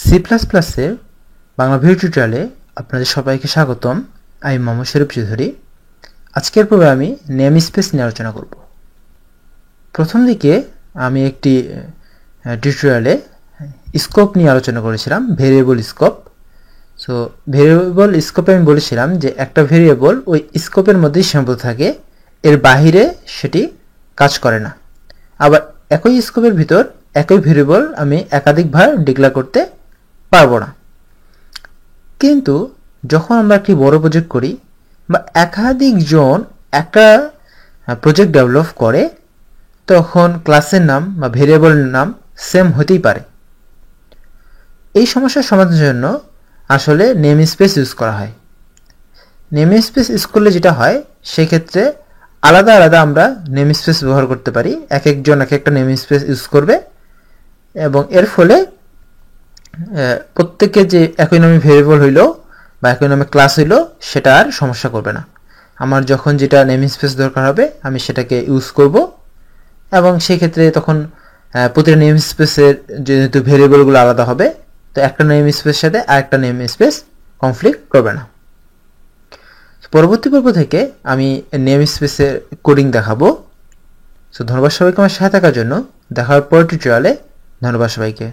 C plus প্লাসের Bangla video টিউটোরিয়ালে আপনাদের সবাইকে স্বাগতম। আমি মোহাম্মদ শরীফ চৌধুরী। আজকের পর্বে আমি নেম স্পেস নিয়ে আলোচনা করব। প্রথম দিকে আমি একটি টিউটোরিয়ালে স্কোপ নিয়ে আলোচনা করেছিলাম, ভেরিয়েবল স্কোপ। সো ভেরিয়েবল স্কোপে আমি বলেছিলাম যে একটা ভেরিয়েবল ওই স্কোপের মধ্যেই সীমাবদ্ধ থাকে, এর বাহিরে সেটি কাজ করে না। আবার একই স্কোপের ভিতর একই ভেরিয়েবল আমি একাধিকবার ডিক্লেয়ার করতে পারবো না। কিন্তু যখন আমরা একটি বড় প্রজেক্ট করি বা একাধিক জন একটা প্রজেক্ট ডেভেলপ করে, তখন ক্লাসের নাম বা ভেরিয়েবলের নাম সেম হতেই পারে। এই সমস্যার সমাধানের জন্য আসলে নেম স্পেস ইউজ করা হয়। নেম স্পেস ইউজ করলে যেটা হয়, সেক্ষেত্রে আলাদা আলাদা আমরা নেম স্পেস ব্যবহার করতে পারি। এক একজন এক একটা নেম স্পেস ইউজ করবে এবং এর ফলে প্রত্যেকে যে একই নামে ভেরিয়েবল হইল বা একই নামে ক্লাস হইল, সেটা আর সমস্যা করবে না। আমার যখন যেটা নেম স্পেস দরকার হবে আমি সেটাকে ইউজ করব এবং সেই ক্ষেত্রে তখন প্রতিটা নেম স্পেসের যেহেতু ভেরিয়েবলগুলো আলাদা হবে, তো একটা নেম স্পেসের সাথে আরেকটা নেম স্পেস কনফ্লিক্ট করবে না। পরবর্তী পর্ব থেকে আমি নেম স্পেসের কোডিং দেখাবো। সো ধন্যবাদ সবাইকে আমার সাথে থাকার জন্য। দেখা হবে পরের টিউটোরিয়ালে। ধন্যবাদ সবাইকে।